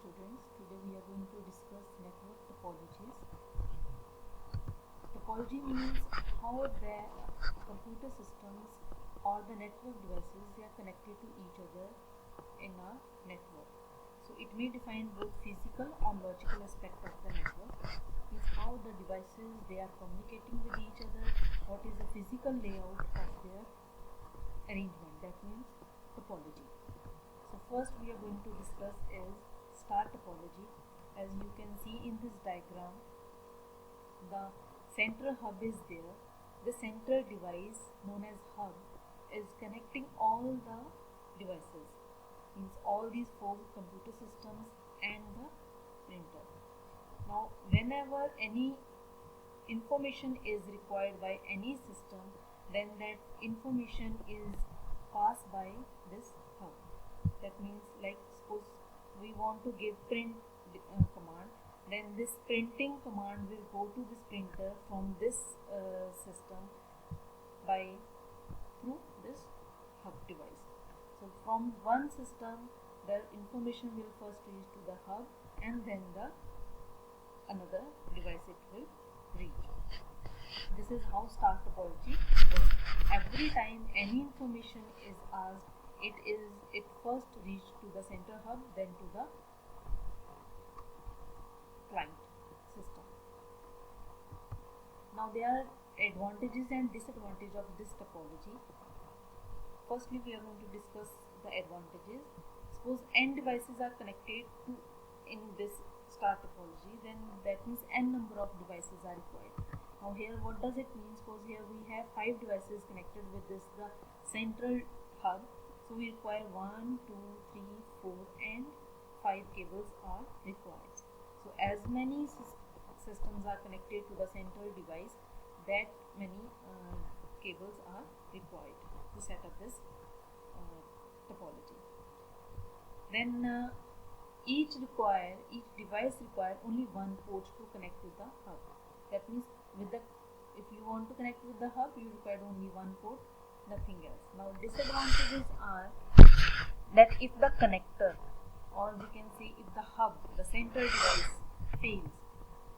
students. Today we are going to discuss network topologies. Topology means how the computer systems or the network devices they are connected to each other in a network. So it may define both physical or logical aspect of the network. Means how the devices they are communicating with each other. What is the physical layout of their arrangement? That means topology. So first we are going to discuss is star topology. As you can see in this diagram, the central hub is there. The central device known as hub is connecting all the devices, means all these four computer systems and the printer. Now whenever any information is required by any system, then that information is passed by this hub. That means, like, suppose we want to give print command, then this printing command will go to this printer from this system by through this hub device. So from one system the information will first reach to the hub, and then the another device it will reach. This is how star topology works. Every time any information is asked, it first reach to the center hub, then to the client system. Now there are advantages and disadvantages of this topology. Firstly, we are going to discuss the advantages. Suppose n devices are connected to in this star topology, then that means n number of devices are required. Now here what does it mean? Suppose here we have 5 devices connected with this the central hub. So we require 1, 2, 3, 4 and 5 cables are required. So as many systems are connected to the central device, that many cables are required to set up this topology. Then each device require only one port to connect to the hub. That means if you want to connect with the hub, you require only one port, nothing else. Now disadvantages are that if the connector, or we can say if the hub, the central device fails,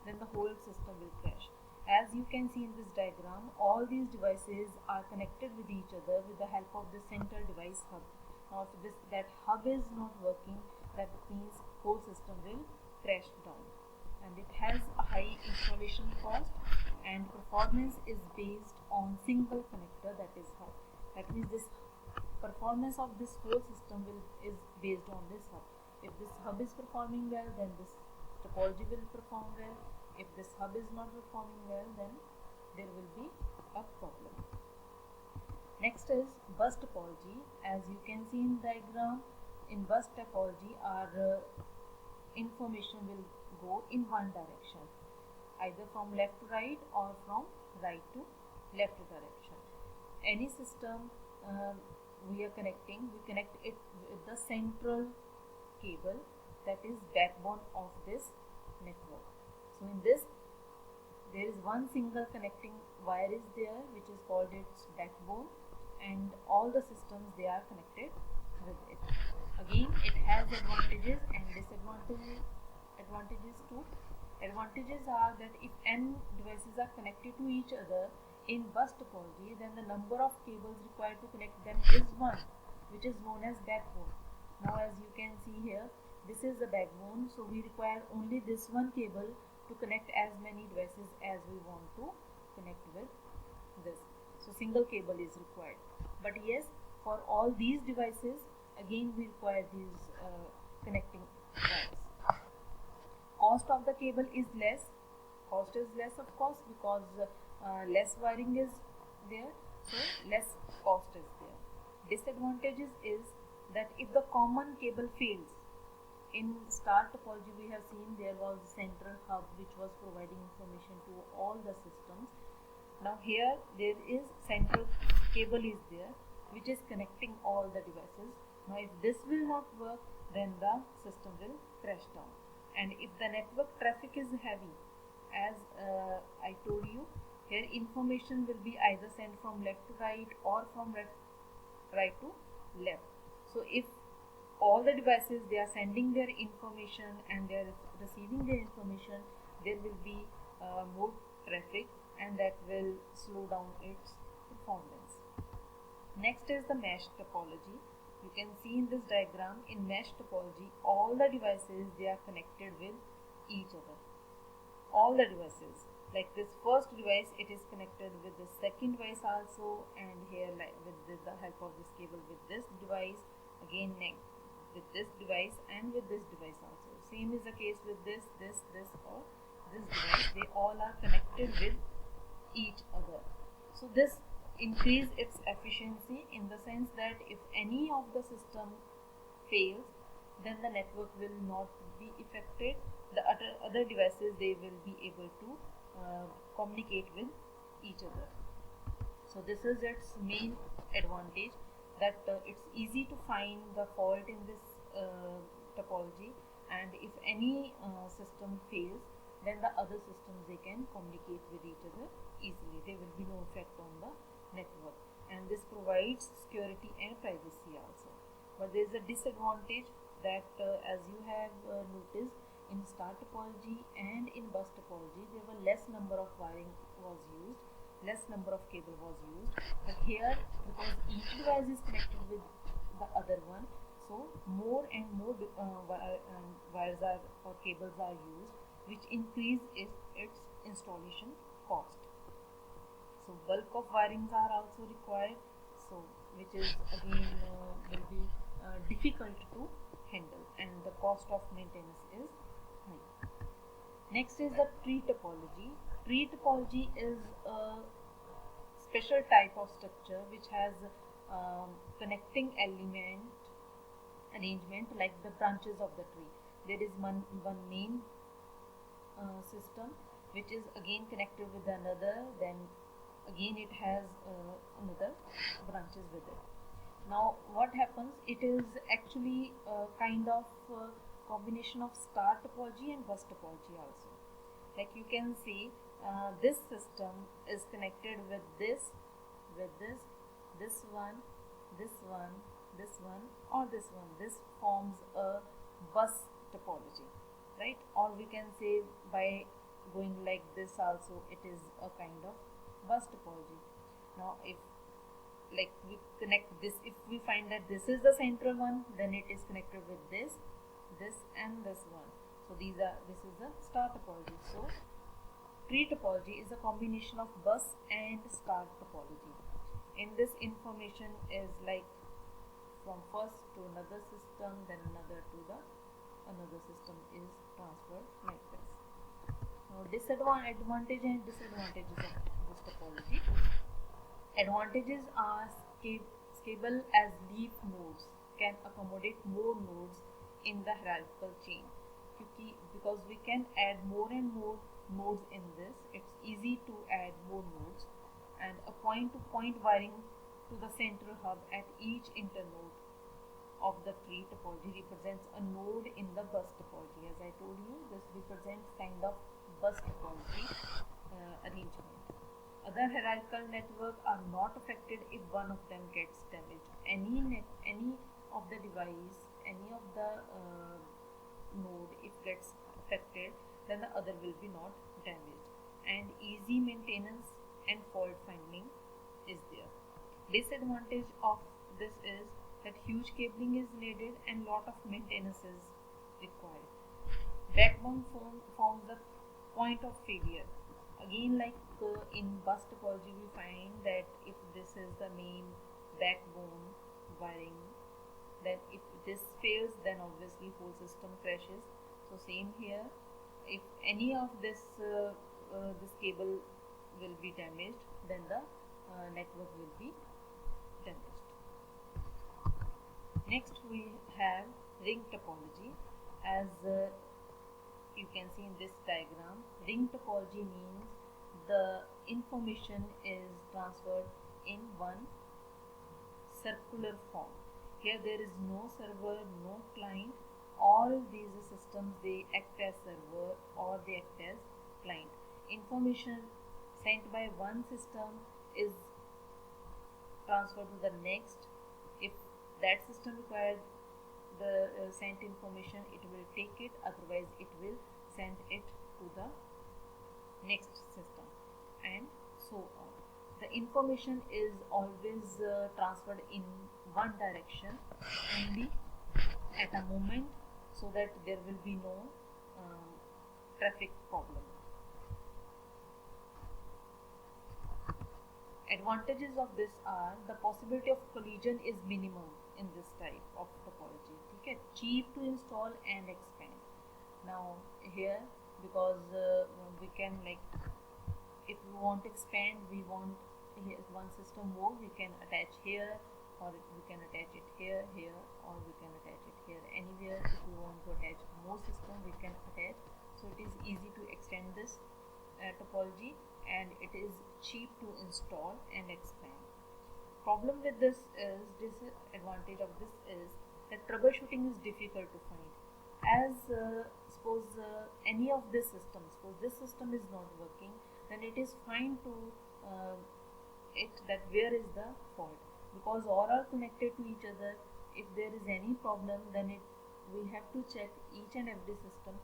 then the whole system will crash. As you can see in this diagram, all these devices are connected with each other with the help of the central device hub. Now if that hub is not working, that means whole system will crash down. And it has a high installation cost, and performance is based on single connector, that is hub. That means this performance of this whole system is based on this hub. If this hub is performing well, then this topology will perform well. If this hub is not performing well, then there will be a problem. Next is bus topology. As you can see in diagram, in bus topology our information will go in one direction, either from left to right or from right to left direction. Any system we connect it with the central cable, that is backbone of this network. So in this there is one single connecting wire is there, which is called its backbone, and all the systems they are connected with it. Again, it has advantages and disadvantages too. Advantages are that if n devices are connected to each other in bus topology, then the number of cables required to connect them is 1, which is known as backbone. Now as you can see here, this is the backbone, so we require only this one cable to connect as many devices as we want to connect with this. So single cable is required. But yes, for all these devices, again we require these connecting wires. Cost of the cable is less. Cost is less, of course, because less wiring is there, so less cost is there. Disadvantages is that if the common cable fails, in star topology we have seen there was a central hub which was providing information to all the systems. Now here there is central cable is there which is connecting all the devices. Now if this will not work, then the system will crash down. And if the network traffic is heavy, as I told you, here information will be either sent from left to right or from right to left. So if all the devices, they are sending their information and they are receiving their information, there will be more traffic, and that will slow down its performance. Next is the mesh topology. You can see in this diagram, in mesh topology, all the devices, they are connected with each other. All the devices, like this first device, it is connected with the second device also, and here like with the help of this cable with this device, again with this device and with this device also. Same is the case with this or this device. They all are connected with each other. So this increase its efficiency in the sense that if any of the system fails, then the network will not be affected. The other devices, they will be able to communicate with each other. So this is its main advantage, that it's easy to find the fault in this topology, and if any system fails, then the other systems, they can communicate with each other easily. There will be no effect on the network, and this provides security and privacy also. But there is a disadvantage that as you have noticed, in star topology and in bus topology, there were less number of wiring was used, less number of cable was used. But here, because each device is connected with the other one, so more and more wires are or cables are used, which increase its installation cost. So bulk of wirings are also required, so which is again will be difficult to handle, and the cost of maintenance is high. Next is the tree topology. Tree topology is a special type of structure which has connecting element arrangement like the branches of the tree. There is one main system which is again connected with another, then again it has another branches with it. Now what happens, it is actually a kind of combination of star topology and bus topology also. Like you can see, this system is connected with this one, this one, this one, or this one. This forms a bus topology, right? Or we can say by going like this also, it is a kind of bus topology. Now if like we connect this, if we find that this is the central one, then it is connected with this and this one. So this is the star topology. So tree topology is a combination of bus and star topology. In this, information is like from first to another system, then another to the another system is transferred like this. Now advantage and disadvantages of this topology. Advantages are scalable as leaf nodes, can accommodate more nodes in the hierarchical chain. Because we can add more and more nodes in this, it's easy to add more nodes, and a point-to-point wiring to the central hub at each internode of the tree topology represents a node in the bus topology. As I told you, this represents kind of bus topology arrangement. Other hierarchical networks are not affected if one of them gets damaged. Any of the device, any of the node, if gets affected, then the other will be not damaged. And easy maintenance and fault finding is there. Disadvantage of this is that huge cabling is needed and lot of maintenance is required. Backbone forms the point of failure. Again, like in bus topology, we find that if this is the main backbone wiring, then if this fails, then obviously whole system crashes. So same here, if any of this cable will be damaged, then the network will be damaged. Next we have ring topology. As you can see in this diagram, ring topology means the information is transferred in one circular form. Here there is no server, no client. All these systems, they act as server or they act as client. Information sent by one system is transferred to the next. If that system requires the sent information, it will take it, otherwise it will send it to the next system, and so on. The information is always transferred in one direction only at a moment, so that there will be no traffic problem. Advantages of this are the possibility of collision is minimum in this type of topology. Okay, cheap to install and expand. Now here, because we can, like, if we want to expand, we want here one system more, we can attach here, or we can attach it here, or we can attach it here, anywhere. If we want to attach more system, we can attach. So it is easy to extend this topology, and it is cheap to install and expand. Problem with this is, disadvantage of this is that troubleshooting is difficult to find. As suppose any of this system, suppose this system is not working, then it is fine to it that where is the fault, because all are connected to each other. If there is any problem, then we have to check each and every system